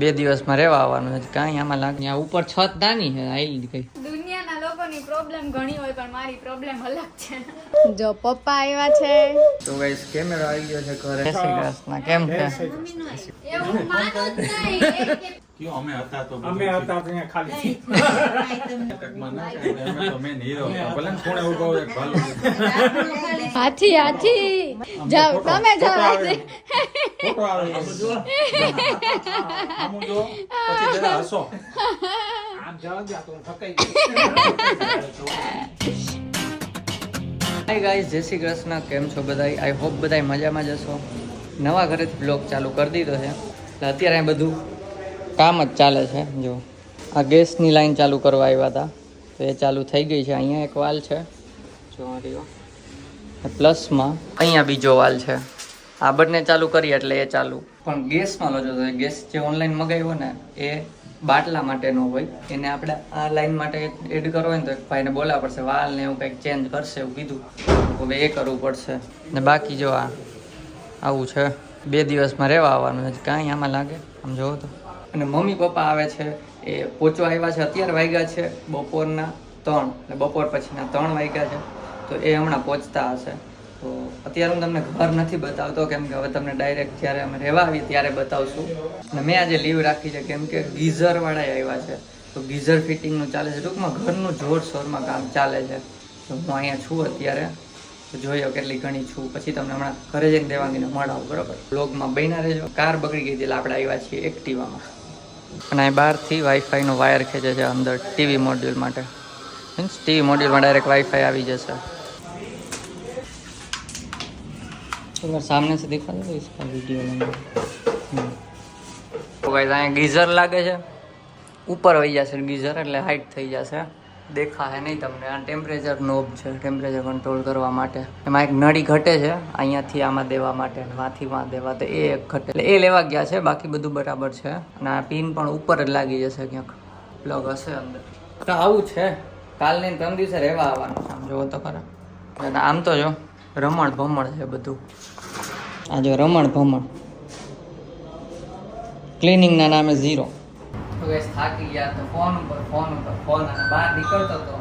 2 દિવસમાં રહેવા આવવાનું છે. કાંઈ આમાં લાગે ઉપર છત નાની છે આઈ કઈ. દુનિયાના લોકોની પ્રોબ્લેમ ઘણી હોય પણ મારી પ્રોબ્લેમ અલગ છે. જો પપ્પા આવ્યા છે તો ગાઈસ કેમેરો આવી ગયો છે ઘરે. જય શ્રી કૃષ્ણ. કેમ છે? એવું માનો જ નહીં. क्यों हमें आता तो અહીંયા ખાલી હાથી હાથી જાઓ તમે જાઓ હાથી. फोटो આવે આમ જો પછી જરા હસો આમ જવા દે તો થકાઈ હાય ગાઈસ, જય શ્રી કૃષ્ણ. કેમ છો બધાય? આઈ હોપ બધાય મજામાં જ હશો. નવા ઘરેથી બ્લોગ ચાલુ કરી દીધો છે એટલે અત્યારે આ બધું કામ જ ચાલે છે. જો આ ગેસની લાઈન ચાલુ કરવા આવ્યા હતા તો એ ચાલુ થઈ ગઈ છે. અહીંયા એક વાલ છે જો રહ્યો, પ્લસમાં અહીંયા બીજો વાલ છે. આ બંને ચાલુ કરીએ એટલે એ ચાલુ. પણ ગેસમાં લોજો તો ગેસ જે ઓનલાઈન મગાવ્યો ને એ બાટલા માટેનો હોય, એને આપણે આ લાઈન માટે એડ કરવો હોય ને તો એક ભાઈને બોલાવવા પડશે. વાલ ને એવું કંઈક ચેન્જ કરશે એવું કીધું, હવે એ કરવું પડશે. ને બાકી જો આ આવું છે, 2 દિવસમાં રહેવા આવવાનું છે. કાંઈ આમાં લાગે આમ જોવો તો. અને મમ્મી પપ્પા આવે છે, એ પહોંચવા આવ્યા છે. અત્યારે વાગ્યા છે બપોરના 3, એટલે બપોર પછીના 3 વાગ્યા છે. તો એ હમણાં પહોંચતા હશે. તો અત્યારે હું તમને ઘર નથી બતાવતો, કેમ કે હવે તમને ડાયરેક્ટ જ્યારે અમે રહેવા આવીએ ત્યારે બતાવશું. અને મેં આજે લીવ રાખી છે કેમ કે ગીઝરવાળા આવ્યા છે, તો ગીઝર ફિટિંગનું ચાલે છે. ટૂંકમાં ઘરનું જોરશોરમાં કામ ચાલે છે. તો હું અહીંયા છું અત્યારે, તો જોયો કેટલી ઘણી છું. પછી તમને હમણાં ઘરે જઈને દેવાંગીને મળાવું, બરાબર? બ્લોગમાં બન્યા રહેજો. કાર બગડી ગઈ હતી એટલે આપણે આવ્યા છીએ એક્ટિવામાં. અને અહીં બહારથી વાઈફાઈનો વાયર ખેંચે છે અંદર ટીવી મોડ્યુલ માટે. મીન્સ ટીવી મોડ્યુલમાં ડાયરેક્ટ વાઈફાઈ આવી જશે. सामने से दिखा दो इसका वीडियो में. तो गाइस અહીંયા ગીઝર લાગે છે, ઉપર વહી જશે ગીઝર એટલે હાઈટ થઈ જશે. દેખાય નહીં તમને. આ ટેમ્પરેચર નોબ છે, ટેમ્પરેચર કંટ્રોલ કરવા માટે. એમાં એક નળી ઘટે છે અહીંયાથી આમાં દેવા માટે, વાંથી માં દેવા, તો એ એક ઘટે એટલે એ લેવા ગયા છે. બાકી બધું બરાબર છે. અને આ પિન પણ ઉપર જ લાગી જશે, ક્યાંક પ્લગ હશે અંદર. તો આવું છે. કાલની 3 દિવસે રહેવા આવવાનું છે. આમ જોવો તો ખરા. અને આમ તો જો રમણ ભમણ છે બધું. આ જો રમણ ભમણ, ક્લિનિંગના નામે 0. તો ગાઈસ થાકી ગયા તો ફોન ઉપર અને બહાર નીકળતો તો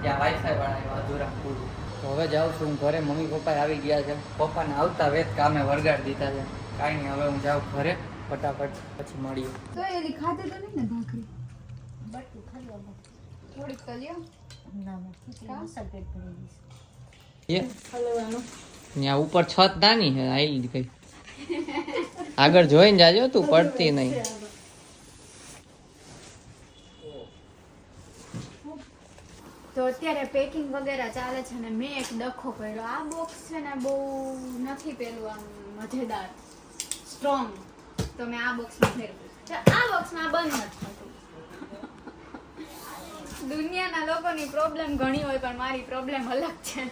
ત્યાં વાઈફાઈ વાળા અધૂરા પૂરું. તો હવે જાઉં છું હું ઘરે. મમ્મી પપ્પા આવી ગયા છે. પપ્પાને આવતા વેત કામે વરગાડી દીધા છે. કાંઈ નહીં, હવે હું જાઉં ઘરે ફટાફટ, પછી મળીએ. તો એલી ખાતે તો નહીં ને ભાખરી બટુ ખાલી થોડીક તો લ્યો ના કા સર્કિટ પડી ગઈ એ હલવાનું. ત્યાં ઉપર છત નાની છે આઈ કઈ. આગળ જોઈને જાજો, તું પડતી નહીં. તો અત્યારે પેકિંગ વગેરે ચાલે છે ને મેં એક ડખો કર્યો. આ બોક્સ છે ને બહુ નથી પેલું આમ મજેદાર સ્ટ્રોંગ, તો મેં આ બોક્સમાં ફેરવ્યું. આ બોક્સમાં બંધ નથી થતું. દુનિયાના લોકોની પ્રોબ્લેમ ઘણી હોય પણ મારી પ્રોબ્લેમ અલગ છે.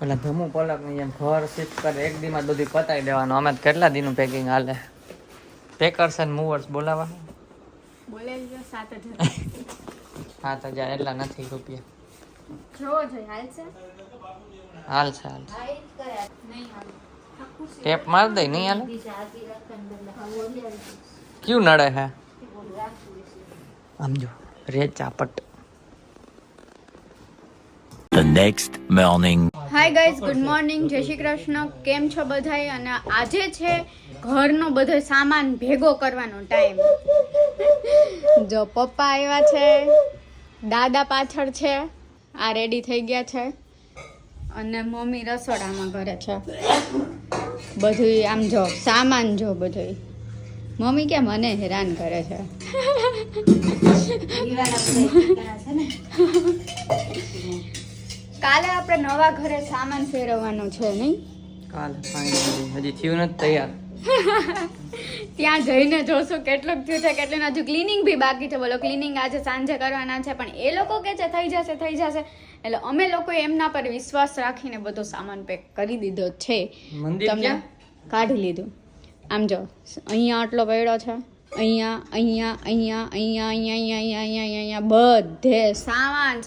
એટલે ધમુ પલક ની જેમ ઘર શિફ્ટ કરે એક દી માં બધું પતાવી દેવાનું. અમે કેટલા દીનું પેકિંગ હાલે. પેકર્સ એન્ડ મૂવર્સ બોલાવા બોલેલ જો 7,000 7,000 એટલા નથી રૂપિયા. જોવો જોઈએ હાલ છે હાલ છે નહીં હાલ ટેપ માર દઈ નહીં હાલે. ક્યું નડે હે આમ જો રે ચાપટ. The next morning. Hi guys, good morning, જય શ્રી કૃષ્ણ. કેમ છો બધાય? અને આજે છે ઘરનો બધો સામાન ભેગો કરવાનો ટાઈમ. જો પપ્પા આવ્યા છે, દાદા પાછળ છે, આ રેડી થઈ ગયા છે, અને મમ્મી રસોડામાં ઘરે છે. બધું આમ જો સામાન જો બધું. મમ્મી કે મને હેરાન કરે છે. કાલે આપણે નવા ઘરે સામાન ફેરવવાનો છે નહીં? કાલે ફાઇનલી હજી થયું નથી તૈયાર. ત્યાં જઈને જોશું કેટલું થયું છે, કેટલું હજુ ક્લિનિંગ બી બાકી છે. બોલો ક્લિનિંગ આજે સાંજે કરવાના છે, પણ એ લોકો કે છે થઈ જશે. એટલે અમે લોકો એમના પર વિશ્વાસ રાખીને બધો સામાન પેક કરી દીધો છે. મંદિર તમને ક્યાં? કાઢી લીધું. આમ જો અહીંયા આટલો પડ્યો છે, અહીંયા બધે સામાન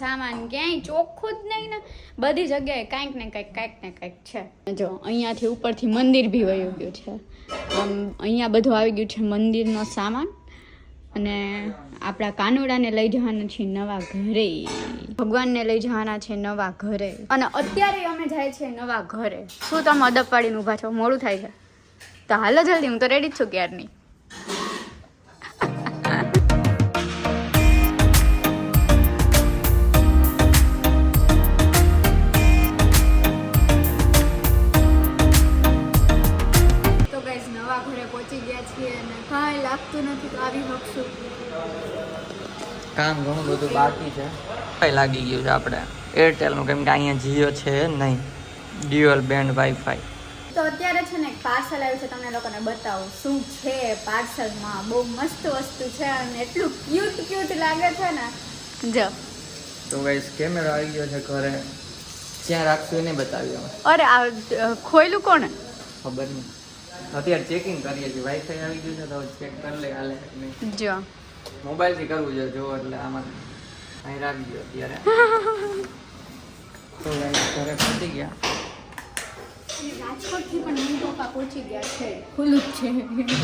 ક્યાંય ચોખ્ખું જ નહીં ને. બધી જગ્યાએ કાંઈક ને કાંઈક છે. જો અહીંયાથી ઉપરથી મંદિર બી વયું ગયું છે. અહીંયા બધું આવી ગયું છે મંદિરનો સામાન અને આપણા કાનુડાને લઈ જવાના છે નવા ઘરે, ભગવાનને લઈ જવાના છે નવા ઘરે અને અત્યારે અમે જાય છે નવા ઘરે. શું તમે અદબ પાડીને ઊભા છો? મોડું થાય છે તો હાલો જલ્દી, હું તો રેડી જ છું ક્યારની. તો ગાઈસ નવા ઘરે પહોંચી ગયા છીએ અને કાંઈ લાગતું નથી તો આવી શકશું. કામ ઘણું બધું બાકી છે. કઈ લાગી ગયું છે આપણે એરટેલનું, કેમ કે અહીંયા જીઓ છે નહીં, ડ્યુઅલ બેન્ડ વાઈફાઈ. તો અત્યારે છે ને એક પાર્સલ આવ્યું છે, તમને લોકોને બતાવું શું છે પાર્સલમાં. બહુ મસ્ત વસ્તુ છે અને એટલું ક્યુટ લાગે છે ને. જો તો ગાઈસ કેમેરો આવી ગયો છે ઘરે, ક્યાં રાખશું એને બતાવ્યું અમે. અરે આ ખોયલું કોણે? ખબર નહીં, અત્યારે ચેકિંગ કરીએ છીએ. વાઈફાઈ આવી ગયું છે તો ચેક કરી લે હાલે કે નહીં. જો મોબાઈલથી કરવું છે જો, એટલે આમાં અહીં રાખજો અત્યારે. તો ગાઈસ ઘરે પહોંચી ગયા. રાજકોટથી પણ મમ્મી પપ્પા પહોંચી ગયા છે, ખુલ્લું જ છે.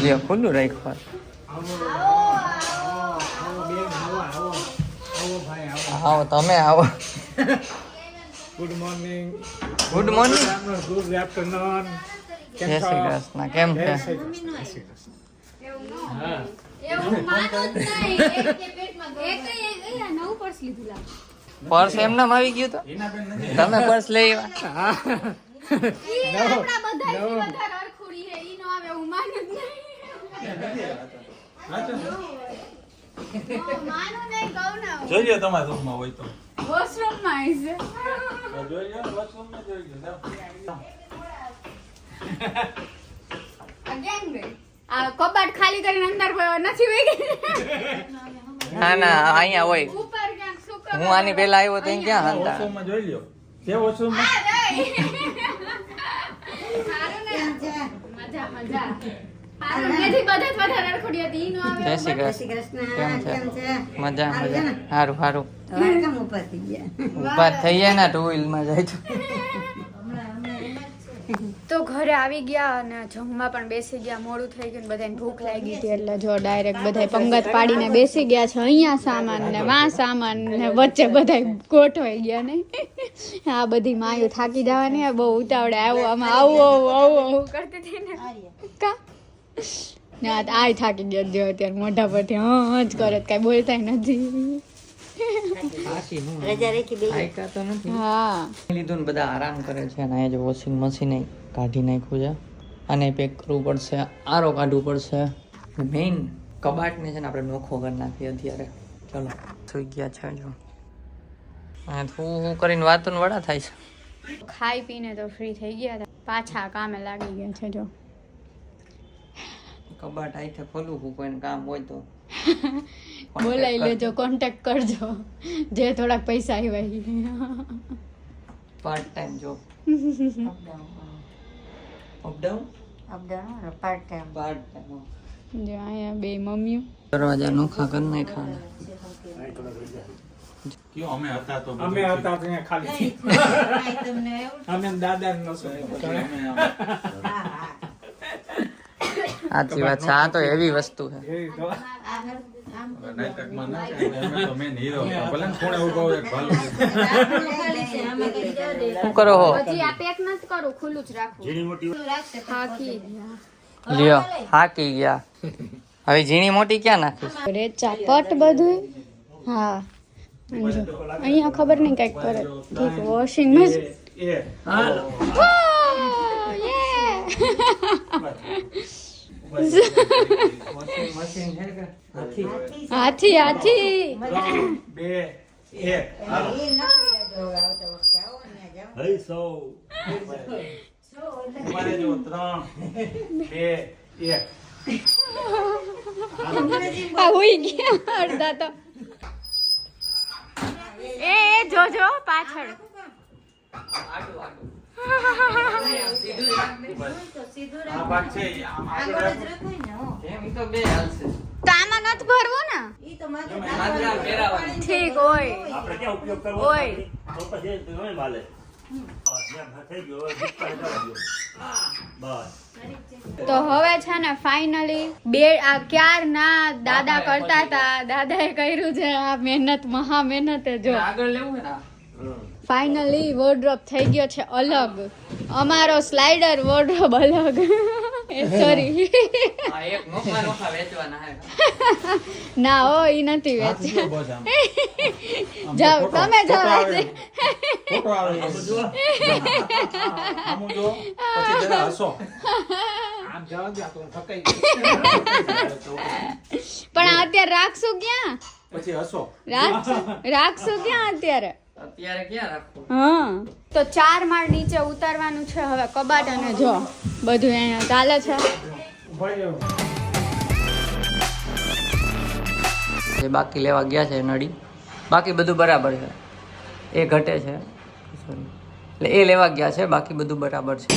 જે ખુલ્લું રાખ્યું. આવો બેન, આવો ભાઈ, આવો. આવો તમે આવો. Good morning. Good morning. Good afternoon. જય શ્રી કૃષ્ણ. કેમ છે? હા. એવું માનું જ નહીં. એક નવું પર્સ લીધું લાગે. પર્સ એમનામ આવી ગયું તો તમે પર્સ લઈ આવ્યા. ઈ આપણા બધાયથી વધારે અરખુડી છે. ઈ નો આવે હું માનું જ નહીં. માનું નહીં કહું ને. જોઈએ તમારા રૂમમાં હોય તો વોશરૂમમાં આવી છે. જોઈએ, વોશરૂમમાં જોઈએ. આ કેમ ગઈ? આ કબાટ ખાલી કરીને અંદર નથી વહી ગઈ. ના ના અહીંયા હોય. ઉપર ક્યાંક સુકા. હું આની પહેલા આવ્યો તો અહીં ક્યાં હતા? વોશરૂમમાં જોઈ લ્યો. છે વોશરૂમમાં? મજા હારું, મેથી બધે જ વધારે અરખુડી હતી. ઈ નો આવે. જય શ્રી કૃષ્ણ. કેમ છે? મજા મજા. સારું સારું. ઉભા થઈ જાય ને, ટુ વ્હીલમાં જાય તો. તો ઘરે આવી ગયા અને જમવા પણ બેસી ગયા. મોડું થઈ ગયું, બધાને ભૂખ લાગી હતી એટલે જો ડાયરેક્ટ બધા પંગત પાડીને બેસી ગયા છે. અહીંયા સામાન ને વાં સામાન ને વચ્ચે બધા ગોઠવાઈ ગયા ને. આ બધી માયું થાકી જવાની, બહુ ઉતાવળે આવું આમાં આવું કરતી હતી ને. કા ના આ થાકી ગયા જો અત્યારે મોઢા પરથી હા જ કરે, કઈ બોલતા નથી. આયકા તો નથી. હા લીધું ને બધા આરામ કરે છે. અને અહીંયા જે વોશિંગ મશીન કાઢી નાખ્યું છે, અને પેક કરવું પડશે, આરો કાઢવું પડશે. મેઇન કબાટને છે ને આપણે નોખો કરી નાખીએ અત્યારે. ચલો સુઈ ગયા છે જો. અને હું કરીને વાતો ને વડા થાય છે. ખાઈ પીને તો ફ્રી થઈ ગયા હતા, પાછા કામે લાગી ગયા છે. જો કબાટ આઈથે ખોલવું, કોઈને કામ હોય તો બોલાવી લેજો, કોન્ટેક્ટ કરજો જે થોડાક પૈસા આવ્યા. Part time job. Up down part time. જો અહીંયા બે મમ્મીઓ દરવાજા નોખા કરી નાખ્યા. કયો અમે હતા તો બધું અમે હતા તો અહીંયા ખાલી અમે દાદા નો સાચી વાત છે. આ તો એવી વસ્તુ છે. નાટકમાં ના છે. અમે તો મેન હીરો. ભલે ને ખૂણે ઊભો હોય એક ભાલુ. શું કરો હો? હજી આ પેક નથી કરું, ખુલ્લું જ રાખું. થાકી ગયા. લ્યો હાકી ગયા. હવે ઝીણી મોટી ક્યાં નાખીશ? રેચા પટ બધું. હા અહીંયા ખબર નહીં કઈક કરે. ઠીક વોશિંગ મશીન. વોશિંગ મશીન છે કે હાથી? હાથી હાથી. 2 1 હાલો. હઈ સૌ તમારે જો 3 2 1 આ હોઈ ગયા અડધા તો. એ જોજો પાછળ. આ ભાગ છે આમ આગળ એમ તો બે હાલશે. તો આમાં નથી ભરવું ને. માત્ર પહેરાવાનું. ઠીક હોય આપણે ક્યાં ઉપયોગ કરવો હોય. તો પછી તમે વાલે તો હવે છે ને ફાઇનલી બે આ ક્યારના દાદા કરતા હતા, દાદાએ કર્યું છે આ મહેનત, મહા મહેનત જો. આગળ લેવું છે ને ફાઇનલી વોર્ડરોબ થઈ ગયો છે અલગ, અમારો સ્લાઇડર વોર્ડરોબ અલગ. સોરી આ એક નોખા વેચવાના હે. ના હો ઈ નથી વેચી. જાઓ તમે જાઓ આજે. ફોટો આવે આમ જો પછી જરા હસો પણ અત્યારે રાખશું ક્યાં? પછી હસો રાખશું ક્યાં અત્યારે? અત્યારે ક્યાં રાખવું? હા તો 4 માળ નીચે ઉતારવાનું છે હવે કબાટ, અને જો બધું અહીંયા ચાલે છે. જે બાકી લેવા ગયા છે નળી, બાકી બધું બરાબર છે. એ ઘટે છે એટલે એ લેવા ગયા છે, બાકી બધું બરાબર છે.